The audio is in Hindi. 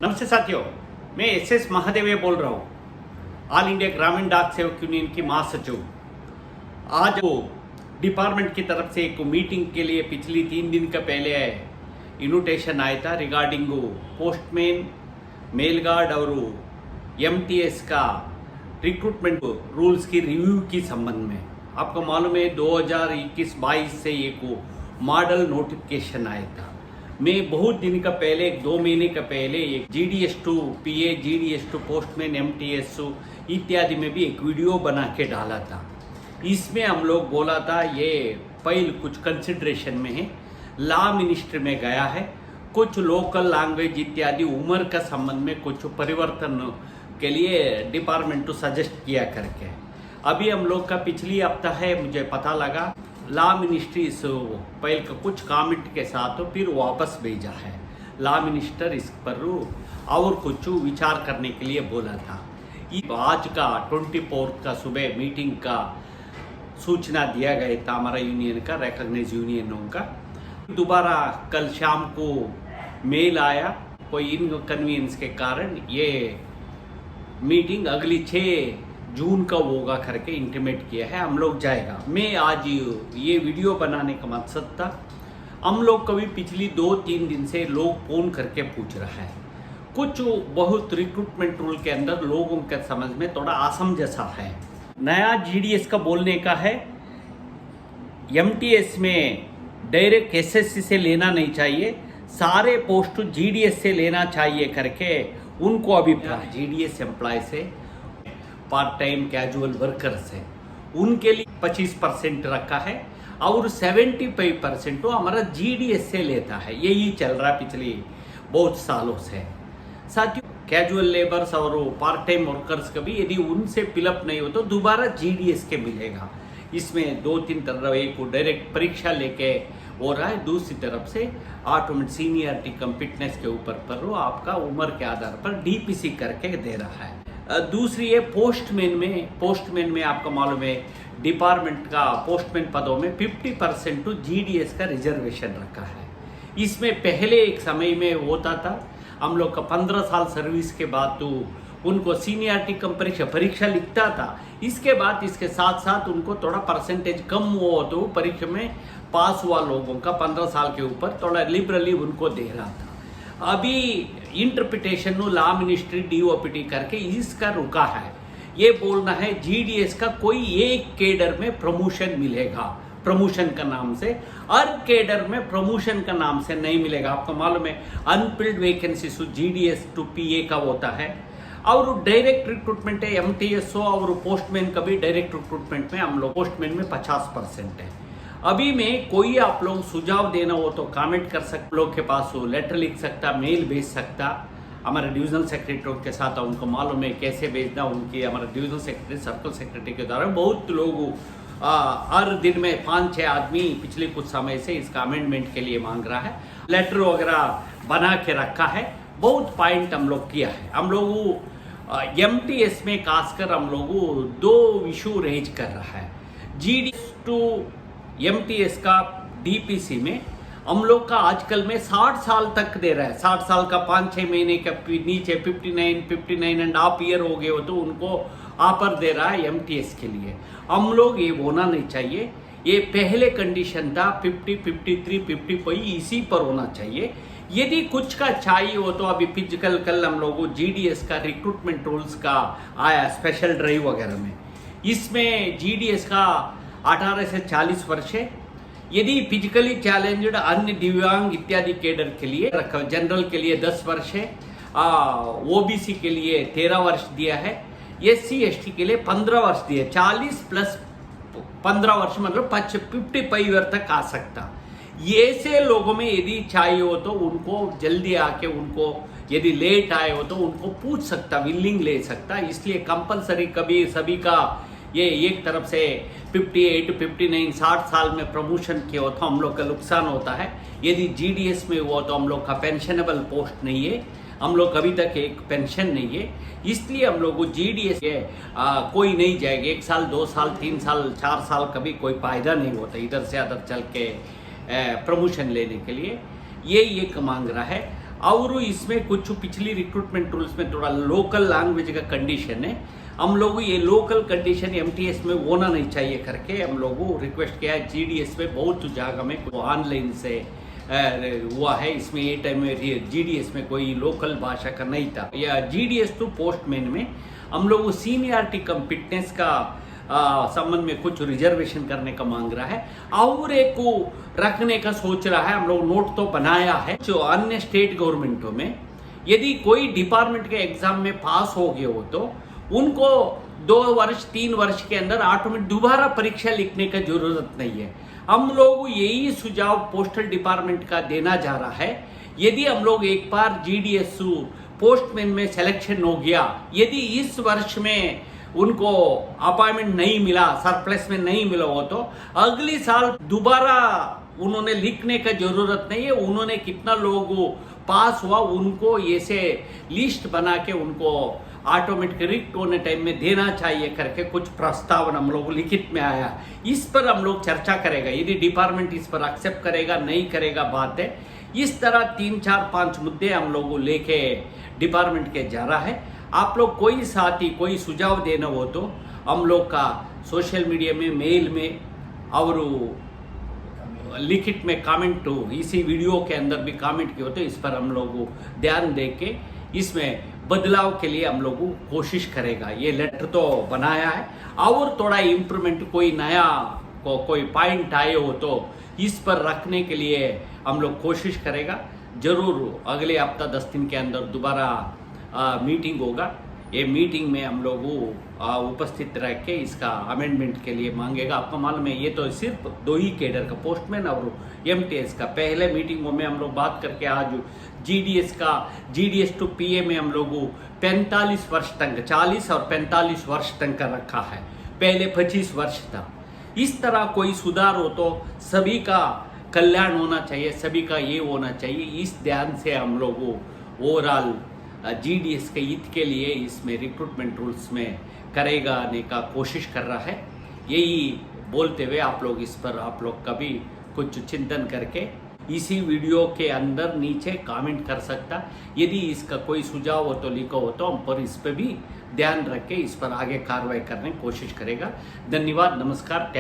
नमस्ते साथियों, मैं एस महादेव बोल रहा हूँ। ऑल इंडिया ग्रामीण डाक सेवक यूनियन की महासचिव। आज वो डिपार्टमेंट की तरफ से एक मीटिंग के लिए पिछली 3 दिन का पहले इन्विटेशन आया था रिगार्डिंग पोस्टमैन, मेल गार्ड और एमटीएस का रिक्रूटमेंट रूल्स की रिव्यू की संबंध में। आपको मालूम है 2021-22 से एक मॉडल नोटिफिकेशन आया था। मैं बहुत दिन का पहले 2 महीने का पहले एक GDS2 PA, GDS2 postman, MTS इत्यादि में भी एक वीडियो बना के डाला था। इसमें हम लोग बोला था ये फाइल कुछ कंसिडरेशन में है, लॉ मिनिस्ट्री में गया है, कुछ लोकल लैंग्वेज इत्यादि उम्र का संबंध में कुछ परिवर्तन के लिए डिपार्टमेंट को सजेस्ट किया करके। अभी हम लोग का पिछली हफ्ता है, मुझे पता लगा लॉ मिनिस्ट्री इस फाइल का कुछ कमेंट के साथ फिर वापस भेजा है। लॉ मिनिस्टर इस पर और कुछ विचार करने के लिए बोला था। आज का 24 का सुबह मीटिंग का सूचना दिया गया था हमारा यूनियन का, रिकॉग्नाइज यूनियनों का। दोबारा कल शाम को मेल आया, कोई इनकन्वीनियंस के कारण ये मीटिंग अगली 6 जून का होगा करके इंटीमेट किया है। हम लोग जाएगा। मैं आज ये वीडियो बनाने का मकसद था, हम लोग कभी पिछली 2-3 दिन से लोग फोन करके पूछ रहा है, कुछ बहुत रिक्रूटमेंट रूल के अंदर लोगों के समझ में थोड़ा असमंजस है। नया GDS का बोलने का है, MTS में डायरेक्ट SSC से लेना नहीं चाहिए, सारे पोस्ट GDS से लेना चाहिए करके उनको अभिप्राय। GDS एम्प्लॉय से पार्ट टाइम कैजुअल वर्कर्स है, उनके लिए 25% रखा है और 75% तो हमारा GDS से लेता है। यही चल रहा पिछले बहुत सालों से। साथियों, कैजुअल लेबर्स और पार्ट टाइम वर्कर्स का भी यदि उनसे फिलअप नहीं हो तो दोबारा GDS के मिलेगा। इसमें 2-3 तरह, एक डायरेक्ट परीक्षा लेके हो रहा है, दूसरी तरफ से ऑटोमेटिक सीनियरिटी कम फिटनेस के ऊपर पर वो आपका उम्र के आधार पर DPC करके दे रहा है। दूसरी है पोस्टमैन में आपका मालूम है डिपार्टमेंट का पोस्टमैन पदों में 50% तो GDS का रिजर्वेशन रखा है। इसमें पहले एक समय में होता था, हम लोग का 15 साल सर्विस के बाद तो उनको सीनियरिटी कम परीक्षा लिखता था। इसके बाद इसके साथ साथ उनको थोड़ा परसेंटेज कम हो तो परीक्षा में पास हुआ लोगों का 15 साल के ऊपर थोड़ा लिबरली उनको दे रहा था। अभी इंटरप्रिटेशन लॉ मिनिस्ट्री DOPT करके इसका रुका है। ये बोलना है GDS का कोई एक केडर में प्रमोशन मिलेगा, प्रमोशन का नाम से, हर केडर में प्रमोशन का नाम से नहीं मिलेगा। आपको मालूम है Anfield vacancy GDS to PA का होता है और डायरेक्ट रिक्रूटमेंट है MTS और पोस्टमैन का भी डायरेक्ट रिक्रूटमेंट में हम लोग पोस्टमैन में 50% है। अभी में कोई आप लोग सुझाव देना हो तो कमेंट कर सकते, लोग के पास हो लेटर लिख सकता, मेल भेज सकता हमारे डिविजनल सेक्रेटरी के साथ। उनको मालूम है कैसे भेजना, उनकी हमारे डिविजनल सेक्रेटरी, सर्कल सेक्रेटरी के द्वारा बहुत लोग हर दिन में 5-6 आदमी पिछले कुछ समय से इसका अमेंडमेंट के लिए मांग रहा है। लेटर वगैरह बना के रखा है, बहुत पॉइंट हम लोग किया है। हम लोग MTS में खासकर हम लोग 2 इशू रेज कर रहा है। GDS to MTS का DPC में हम लोग का आजकल में 60 साल तक दे रहा है। 60 साल का 5-6 महीने का नीचे 59.5 ईयर हो गए हो तो उनको ऑफर दे रहा है MTS के लिए। हम लोग ये होना नहीं चाहिए, ये पहले कंडीशन था 50, 53, 55 इसी पर होना चाहिए। यदि कुछ का चाहिए हो तो अभी फिजिकल कल हम लोग GDS का रिक्रूटमेंट रूल्स का आया स्पेशल ड्राइव वगैरह में, इसमें GDS का 18 से 40 वर्ष है। यदि फिजिकली चैलेंज्ड, अन्य दिव्यांग इत्यादि केडर के लिए रखा, जनरल के लिए 10 वर्ष है, OBC के लिए 13 वर्ष दिया है, SC ST के लिए 15 वर्ष दिया। 40 प्लस 15 वर्ष मतलब 55 ईयर तक आ सकता। ऐसे लोगों में यदि चाहिए हो तो उनको जल्दी आके, उनको यदि लेट आए हो तो उनको पूछ सकता, विलिंग ले सकता। इसलिए कंपलसरी कभी सभी का ये एक तरफ से 58, 59, 60 साल में प्रमोशन किया हो तो हम लोग का नुकसान होता है। यदि GDS में हुआ तो हम लोग का पेंशनेबल पोस्ट नहीं है, हम लोग अभी तक एक पेंशन नहीं है, इसलिए हम लोग को GDS कोई नहीं जाएगा। 1 साल, 2 साल, 3 साल, 4 साल कभी कोई फायदा नहीं होता इधर से अदर चल के प्रमोशन लेने के लिए। ये एक मांग रहा है। और इसमें कुछ पिछली रिक्रूटमेंट रूल्स में थोड़ा लोकल लैंग्वेज का कंडीशन है। हम लोग ये लोकल कंडीशन एमटीएस में होना नहीं चाहिए करके हम लोग रिक्वेस्ट किया है। जीडीएस में बहुत जगह में ऑनलाइन से हुआ है, इसमें ये टाइम में जीडीएस में कोई लोकल भाषा का नहीं था। या जीडीएस तो पोस्टमैन में हम लोग सीनियरिटी कम फिटनेस का संबंध में कुछ रिजर्वेशन करने का मांग रहा है और एक को रखने का सोच रहा है। हम लोग नोट तो बनाया है। जो अन्य स्टेट गवर्नमेंटों में यदि कोई डिपार्टमेंट के एग्जाम में पास हो गए हो तो उनको 2 वर्ष 3 वर्ष के अंदर ऑटोमेटिक दोबारा परीक्षा लिखने का जरूरत नहीं है। हम लोग यही सुझाव पोस्टल डिपार्टमेंट का देना जा रहा है। यदि हम लोग एक बार जीडीएस पोस्टमैन में सिलेक्शन हो गया, यदि इस वर्ष में उनको अपॉइंटमेंट नहीं मिला, सरप्लस में नहीं मिला हो तो अगले साल दोबारा उन्होंने लिखने का जरूरत नहीं है। उन्होंने कितना लोग पास हुआ उनको ऐसे लिस्ट बना के उनको ऑटोमेटिक रिक्ट होने टाइम में देना चाहिए करके कुछ प्रस्ताव हम लोग लिखित में आया। इस पर हम लोग चर्चा करेगा। यदि डिपार्टमेंट इस पर एक्सेप्ट करेगा नहीं करेगा बात है। इस तरह 3 4 5 मुद्दे हम लोग लेके डिपार्टमेंट के जा रहा है। आप लोग कोई साथी कोई सुझाव देना हो तो हम लोग का सोशल मीडिया में, मेल में और लिखित में कमेंट, इसी वीडियो के अंदर भी कमेंट किए हो तो इस पर हम लोग ध्यान दे के इसमें बदलाव के लिए हम लोग कोशिश करेगा। ये लेटर तो बनाया है और थोड़ा इम्प्रूवमेंट कोई नया कोई पॉइंट आए हो तो इस पर रखने के लिए हम लोग कोशिश करेगा। जरूर अगले हफ्ता 10 दिन के अंदर दोबारा मीटिंग होगा। ये मीटिंग में हम लोग उपस्थित रह के इसका अमेंडमेंट के लिए मांगेगा। आपको मालूम है ये तो सिर्फ 2 ही कैडर का पोस्टमैन और एमटीएस का। पहले मीटिंगों में हम लोग बात करके आज जीडीएस टू पीए में हम लोग 45 वर्ष तक, 40 और 45 वर्ष तक का रखा है। पहले 25 वर्ष था। इस तरह कोई सुधार हो तो सभी का कल्याण होना चाहिए, सभी का ये होना चाहिए। इस ध्यान से हम लोग ओवरऑल जीडीएस के हित के लिए इसमें रिक्रूटमेंट रूल्स में करेगा आने का कोशिश कर रहा है। यही बोलते हुए आप लोग इस पर आप लोग कभी कुछ चिंतन करके इसी वीडियो के अंदर नीचे कमेंट कर सकता। यदि इसका कोई सुझाव हो तो लिखो हो तो हम पर इस पर भी ध्यान रख के इस पर आगे कार्रवाई करने की कोशिश करेगा। धन्यवाद, नमस्कार।